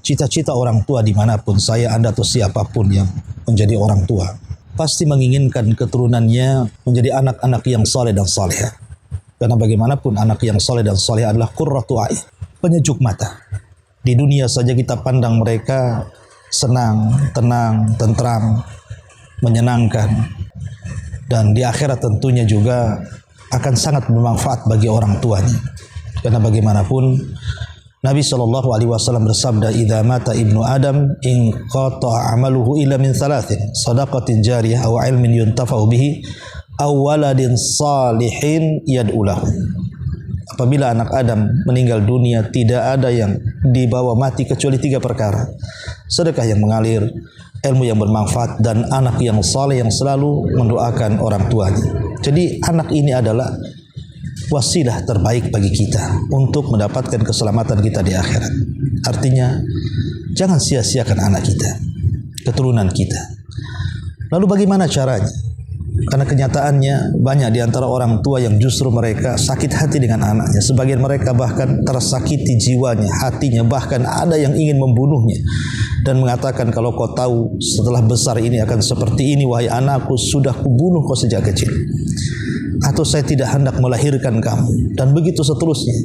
Cita-cita orang tua dimanapun, saya, Anda, atau siapapun yang menjadi orang tua, pasti menginginkan keturunannya menjadi anak-anak yang soleh dan soleha. Karena bagaimanapun anak yang soleh dan soleha adalah qurratu a'yun, penyejuk mata. Di dunia saja kita pandang mereka senang, tenang, tentram, menyenangkan. Dan di akhirat tentunya juga akan sangat bermanfaat bagi orang tuanya. Karena bagaimanapun Nabi SAW bersabda, "Idza mata ibnu Adam in qata'a amaluhu illa min thalathin, shadaqatin jariyah aw ilmin yuntafa'u bihi aw waladin salihin yad'u lahu." Apabila anak Adam meninggal dunia, tidak ada yang dibawa mati kecuali 3 perkara: sedekah yang mengalir, ilmu yang bermanfaat, dan anak yang saleh yang selalu mendoakan orang tuanya. Jadi anak ini adalah wasilah terbaik bagi kita untuk mendapatkan keselamatan kita di akhirat. Artinya, jangan sia-siakan anak kita, keturunan kita. Lalu bagaimana caranya? Karena kenyataannya banyak di antara orang tua yang justru mereka sakit hati dengan anaknya. Sebagian mereka bahkan tersakiti jiwanya, hatinya, bahkan ada yang ingin membunuhnya dan mengatakan, "Kalau kau tahu setelah besar ini akan seperti ini, wahai anakku, sudah kubunuh kau sejak kecil. Atau saya tidak hendak melahirkan kamu," dan begitu seterusnya.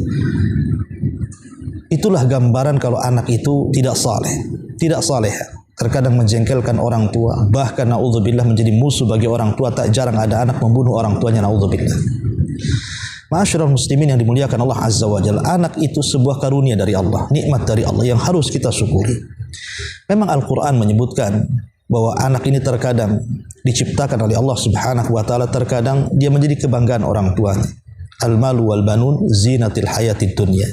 Itulah gambaran kalau anak itu tidak saleh, tidak saleh. Terkadang menjengkelkan orang tua, bahkan na'udzubillah menjadi musuh bagi orang tua. Tak jarang ada anak membunuh orang tuanya, na'udzubillah. Ma'asyiral muslimin yang dimuliakan Allah Azza wa Jalla, anak itu sebuah karunia dari Allah, nikmat dari Allah yang harus kita syukuri. Memang Al-Quran menyebutkan bahwa anak ini terkadang diciptakan oleh Allah Subhanahu wa taala, terkadang dia menjadi kebanggaan orang tuanya. Al-malu wal banun zinatil hayatid dunya.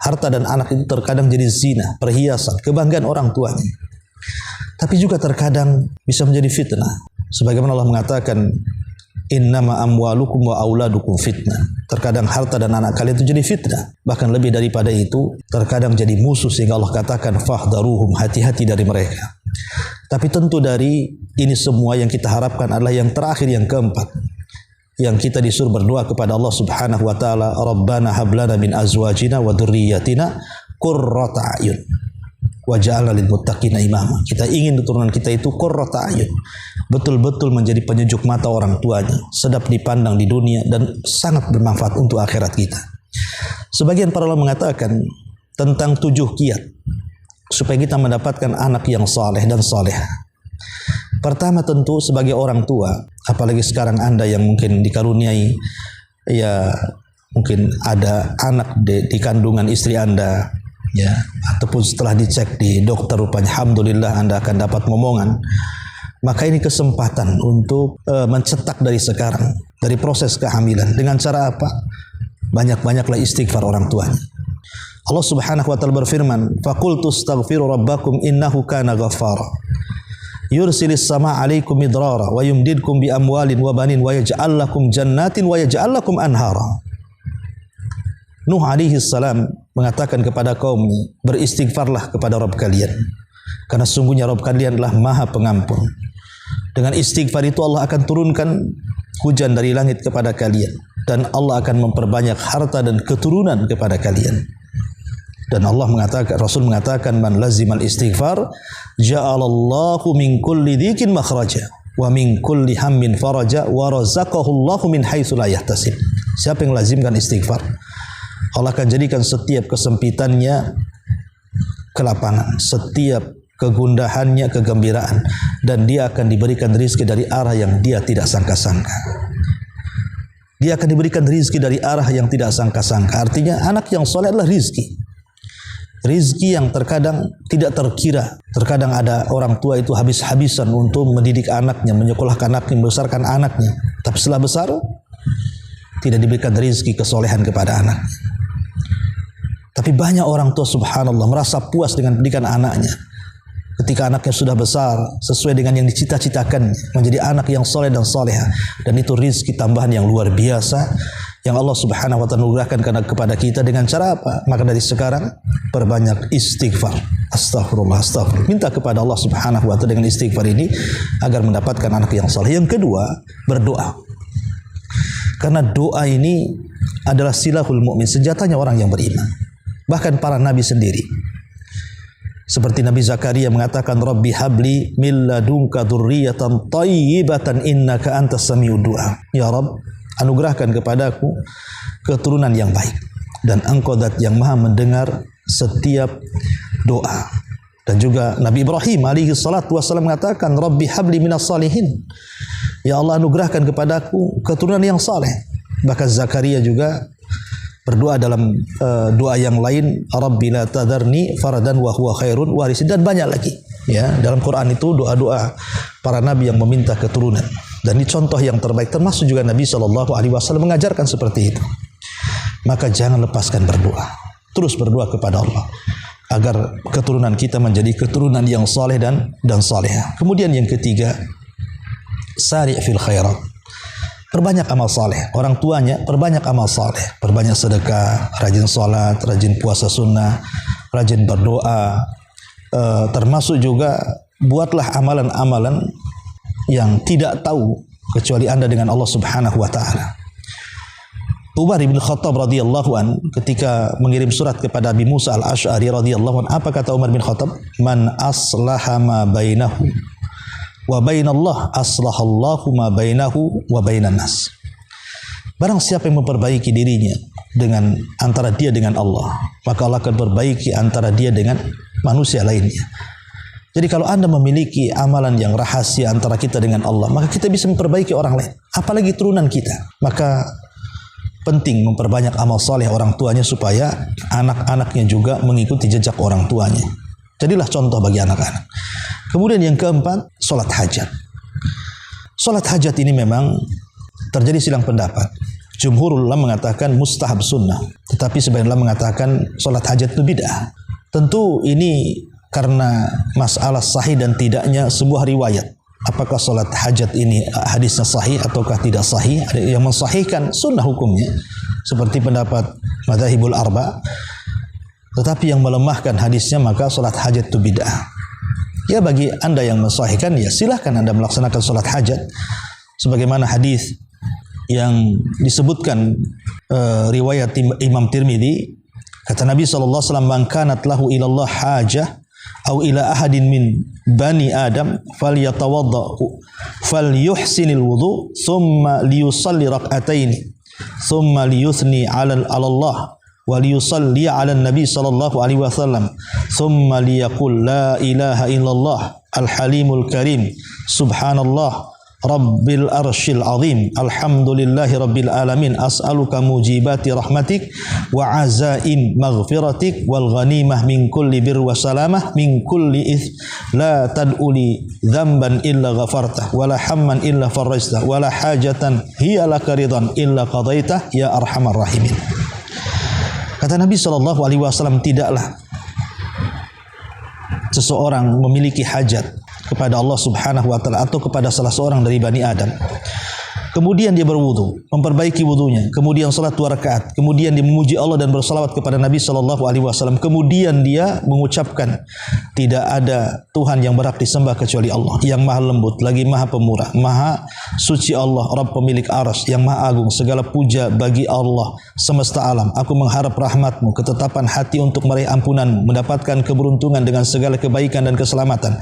Harta dan anak itu terkadang jadi zina, perhiasan, kebanggaan orang tuanya. Tapi juga terkadang bisa menjadi fitnah. Sebagaimana Allah mengatakan, "Innama amwalukum wa auladukum fitnah." Terkadang harta dan anak kalian itu jadi fitnah. Bahkan lebih daripada itu, terkadang jadi musuh, sehingga Allah katakan, "Fahdharuhum," hati-hati dari mereka. Tapi tentu dari ini semua yang kita harapkan adalah yang terakhir, yang keempat, yang kita disuruh berdoa kepada Allah Subhanahu wa taala, "Rabbana hab lana min azwajina wa dzurriyyatina qurrata a'yun waj'alna lil muttaqina imama." Kita ingin keturunan kita itu qurrata a'yun, betul-betul menjadi penyejuk mata orang tuanya, sedap dipandang di dunia dan sangat bermanfaat untuk akhirat kita. Sebagian para ulama mengatakan tentang 7 kiat supaya kita mendapatkan anak yang saleh dan salehah. Pertama, tentu sebagai orang tua, apalagi sekarang Anda yang mungkin dikaruniai, ya mungkin ada anak di kandungan istri Anda, ya, ataupun setelah dicek di dokter rupanya alhamdulillah Anda akan dapat momongan. Maka ini kesempatan untuk mencetak dari sekarang, dari proses kehamilan. Dengan cara apa? Banyak-banyaklah istighfar orang tuanya. Allah Subhanahu wa taala berfirman, "Faqultu astaghfiru rabbakum innahu kana ghaffara. Yursilis samaa 'alaikum midrara wa yumdidkum bi amwalin wa banin wa yaj'al lakum jannatin wa yaj'al lakum anhara." Nuh alaihi salam mengatakan kepada kaumnya, beristighfarlah kepada Rabb kalian, karena sungguhnya Rabb kalian adalah Maha Pengampun. Dengan istighfar itu Allah akan turunkan hujan dari langit kepada kalian, dan Allah akan memperbanyak harta dan keturunan kepada kalian. Dan Allah mengatakan, Rasul mengatakan, "Man lazimal istighfar ja'alallahu min kulli dhikin makhraja wa min kulli hammin faraja wa razaqahu Allahu min haitsu la yahtasib." Siapa yang lazimkan istighfar, Allah akan jadikan setiap kesempitannya kelapangan, setiap kegundahannya kegembiraan, dan dia akan diberikan rezeki dari arah yang dia tidak sangka-sangka. Dia akan diberikan rezeki dari arah yang tidak sangka-sangka. Artinya anak yang soleh adalah rezeki. Rizki yang terkadang tidak terkira. Terkadang ada orang tua itu habis-habisan untuk mendidik anaknya, menyekolahkan anaknya, membesarkan anaknya. Tapi setelah besar, tidak diberikan rizki kesolehan kepada anak. Tapi banyak orang tua subhanallah merasa puas dengan pendidikan anaknya. Ketika anaknya sudah besar, sesuai dengan yang dicita-citakan, menjadi anak yang soleh dan soleha. Dan itu rizki tambahan yang luar biasa, yang Allah Subhanahu wa taala anugerahkan kepada kita dengan cara apa? Maka dari sekarang perbanyak istighfar. Astagfirullah, astagfirullah. Minta kepada Allah Subhanahu wa taala dengan istighfar ini agar mendapatkan anak yang saleh. Yang kedua, berdoa. Karena doa ini adalah silahul mukmin, senjatanya orang yang beriman. Bahkan para nabi sendiri. Seperti Nabi Zakaria mengatakan, Rabbi habli min ladunka dzurriyyatan thayyibatan innaka antas samiud du'a. Ya Rabb, anugerahkan kepadaku keturunan yang baik, dan Engkau zat yang maha mendengar setiap doa. Dan juga Nabi Ibrahim alaihi salatu wassalam mengatakan, Rabbi habli minas salihin. Ya Allah, anugerahkan kepadaku keturunan yang saleh. Bahkan Zakaria juga berdoa dalam doa yang lain, Rabbi la tadharni faradan wa huwa khairun warisin, dan banyak lagi. Ya, dalam Quran itu doa-doa para nabi yang meminta keturunan. Dan ini contoh yang terbaik, termasuk juga Nabi SAW mengajarkan seperti itu. Maka jangan lepaskan berdoa. Terus berdoa kepada Allah agar keturunan kita menjadi keturunan yang saleh dan salehah. Kemudian yang ketiga, sari' fil khairat. Perbanyak amal saleh. Orang tuanya perbanyak amal saleh, perbanyak sedekah, rajin salat, rajin puasa sunnah, rajin berdoa. Termasuk juga buatlah amalan-amalan yang tidak tahu kecuali Anda dengan Allah Subhanahu wa taala. Umar bin Khattab radhiyallahu an ketika mengirim surat kepada Abi Musa al-Asy'ari radhiyallahu an, apa kata Umar bin Khattab? Man aslaha ma bainahu wa bainallah aslahallahu ma bainahu wa bainan nas. Barang siapa yang memperbaiki dirinya dengan antara dia dengan Allah, maka Allah akan perbaiki antara dia dengan manusia lainnya. Jadi kalau Anda memiliki amalan yang rahasia antara kita dengan Allah, maka kita bisa memperbaiki orang lain, apalagi turunan kita. Maka penting memperbanyak amal saleh orang tuanya supaya anak-anaknya juga mengikuti jejak orang tuanya. Jadilah contoh bagi anak-anak. Kemudian yang keempat, sholat hajat. Sholat hajat ini memang terjadi silang pendapat. Jumhurul ulama mengatakan mustahab sunnah, tetapi sebagian ulama mengatakan sholat hajat itu bid'ah. Tentu ini karena masalah sahih dan tidaknya sebuah riwayat. Apakah sholat hajat ini hadisnya sahih ataukah tidak sahih? Ada yang mensahihkan sunnah hukumnya, seperti pendapat madzhabul arba'. Tetapi yang melemahkan hadisnya, maka sholat hajat itu bid'ah. Ya, bagi Anda yang mensahihkan, ya silahkan Anda melaksanakan sholat hajat sebagaimana hadis yang disebutkan riwayat Imam Tirmidzi. Kata Nabi SAW, man kanat lahu ilallah hajah au ila ahadin min bani Adam falyatawadda falyuhsinil wudu thumma liyusalli rak'ataini thumma liyuthni 'ala Allah wa liyusalli 'ala Nabi sallallahu alaihi wasallam thumma liyaqul la ilaha illallah al-halimul karim subhanallah rabbil arsyil azim alhamdulillahi rabbil alamin as'aluka mujibati rahmatik wa azaim maghfiratik wal ghanimah min kulli bir wa salamah min kulli ith la tad'uli dhanban illa ghafartah wa la hamman illa farajtah wa la hajatan hiya laka ridan illa qadaitah ya arhamar rahimin. Kata Nabi SAW, tidaklah seseorang memiliki hajat kepada Allah Subhanahu wa taala atau kepada salah seorang dari Bani Adam, kemudian dia berwudu, memperbaiki wudunya, kemudian salat 2 rakaat, kemudian dia memuji Allah dan bersalawat kepada Nabi sallallahu alaihi wasallam, kemudian dia mengucapkan tidak ada Tuhan yang berhak disembah kecuali Allah yang maha lembut lagi maha pemurah, maha suci Allah, Rabb pemilik arsy yang maha agung, segala puja bagi Allah semesta alam. Aku mengharap rahmatmu, ketetapan hati untuk meraih ampunanmu, mendapatkan keberuntungan dengan segala kebaikan dan keselamatan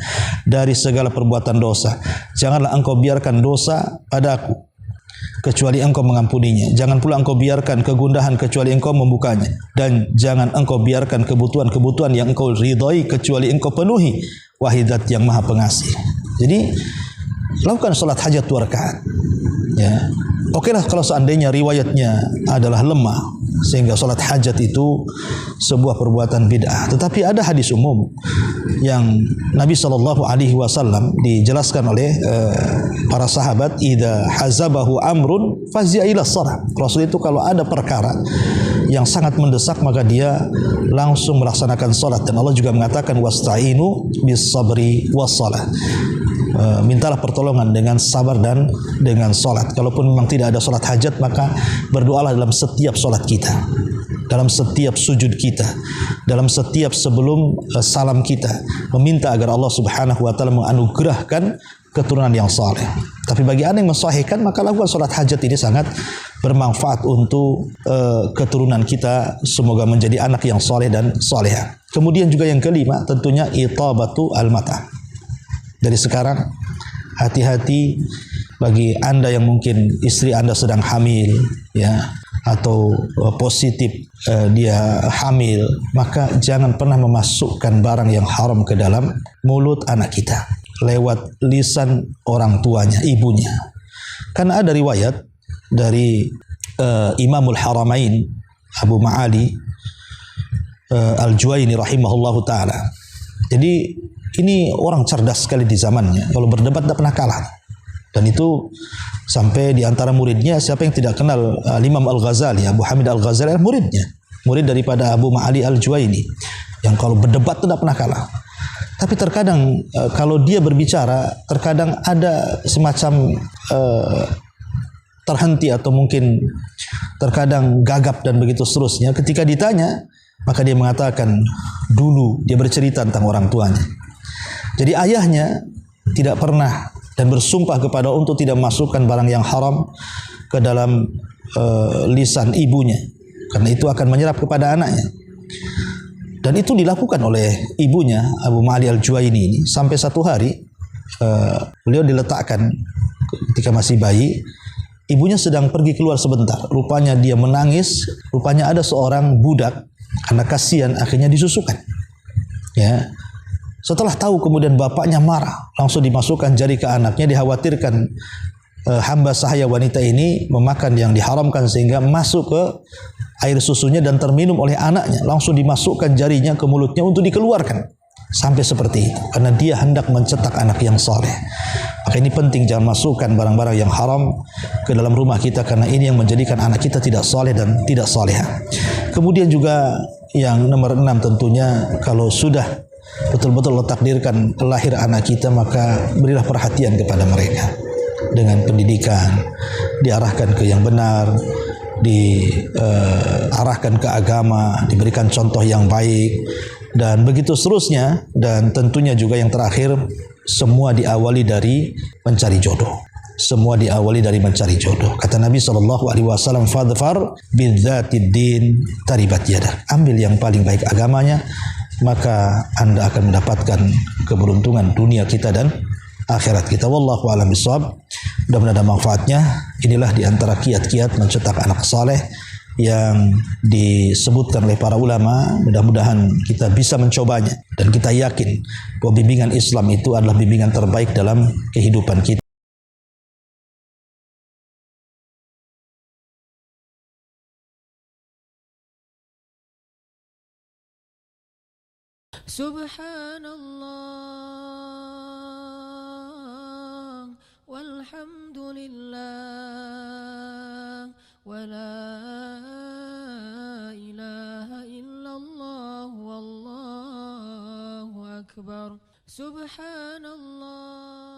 dari segala perbuatan dosa. Janganlah engkau biarkan dosa padaku kecuali engkau mengampuninya. Jangan pula engkau biarkan kegundahan kecuali engkau membukanya. Dan jangan engkau biarkan kebutuhan-kebutuhan yang engkau ridhai kecuali engkau penuhi. Wahai Zat yang maha pengasih. Jadi lakukan salat hajat 2 rakaat. Ya. Oke lah kalau seandainya riwayatnya adalah lemah sehingga salat hajat itu sebuah perbuatan bid'ah. Tetapi ada hadis umum yang Nabi SAW dijelaskan oleh para sahabat, idza hazabahu amrun fazia ila shalah. Rasul itu kalau ada perkara yang sangat mendesak maka dia langsung melaksanakan salat, dan Allah juga mengatakan wasta'inu bis sabri was salah. mintalah pertolongan dengan sabar dan dengan salat. Kalaupun memang tidak ada salat hajat, maka berdoalah dalam setiap salat kita, dalam setiap sujud kita, dalam setiap sebelum salam kita, meminta agar Allah Subhanahu wa taala menganugerahkan keturunan yang saleh. Tapi bagi anda yang mensahihkan, maka lakukan salat hajat, ini sangat bermanfaat untuk keturunan kita, semoga menjadi anak yang saleh dan salehah. Kemudian juga yang kelima tentunya itabatu al-mata. Dari sekarang hati-hati bagi anda yang mungkin istri anda sedang hamil, ya, atau positif dia hamil, maka jangan pernah memasukkan barang yang haram ke dalam mulut anak kita lewat lisan orang tuanya, ibunya. Karena ada riwayat dari Imamul Haramain Abu Ma'ali Al-Juwaini rahimahullahu ta'ala. Jadi ini orang cerdas sekali di zamannya, kalau berdebat tidak pernah kalah. Dan itu sampai di antara muridnya, siapa yang tidak kenal Imam Al-Ghazali, Abu Hamid Al-Ghazali, muridnya, murid daripada Abu Ma'ali Al-Juwaini, yang kalau berdebat tidak pernah kalah. Tapi terkadang kalau dia berbicara, terkadang ada semacam terhenti atau mungkin terkadang gagap dan begitu seterusnya. Ketika ditanya, maka dia mengatakan dulu dia bercerita tentang orang tuanya. Jadi ayahnya tidak pernah dan bersumpah kepada untuk tidak memasukkan barang yang haram ke dalam lisan ibunya, karena itu akan menyerap kepada anaknya. Dan itu dilakukan oleh ibunya Abu Ma'ali Al-Juwaini ini sampai satu hari beliau diletakkan ketika masih bayi. Ibunya sedang pergi keluar sebentar, rupanya dia menangis, rupanya ada seorang budak, karena kasihan akhirnya disusukan. Ya. Setelah tahu kemudian bapaknya marah, langsung dimasukkan jari ke anaknya, dikhawatirkan hamba sahaya wanita ini memakan yang diharamkan sehingga masuk ke air susunya dan terminum oleh anaknya, langsung dimasukkan jarinya ke mulutnya untuk dikeluarkan. Sampai seperti itu, karena dia hendak mencetak anak yang saleh. Maka ini penting, jangan masukkan barang-barang yang haram ke dalam rumah kita, karena ini yang menjadikan anak kita tidak saleh dan tidak salehah. Kemudian juga yang nomor 6 tentunya, kalau sudah betul-betul Allah takdirkan lahir anak kita, maka berilah perhatian kepada mereka dengan pendidikan, diarahkan ke yang benar, diarahkan ke agama, diberikan contoh yang baik, dan begitu seterusnya. Dan tentunya juga yang terakhir, semua diawali dari mencari jodoh. Semua diawali dari mencari jodoh. Kata Nabi SAW, fadfar bidzatid din taribat yadah. Ambil yang paling baik agamanya, maka anda akan mendapatkan keberuntungan dunia kita dan akhirat kita. Wallahu a'lam bishawab. Mudah-mudahan ada manfaatnya. Inilah di antara kiat-kiat mencetak anak saleh yang disebutkan oleh para ulama. Mudah-mudahan kita bisa mencobanya, dan kita yakin bahwa bimbingan Islam itu adalah bimbingan terbaik dalam kehidupan kita. Subhanallah walhamdulillah wala ilaha illallah wallahu akbar. Subhanallah.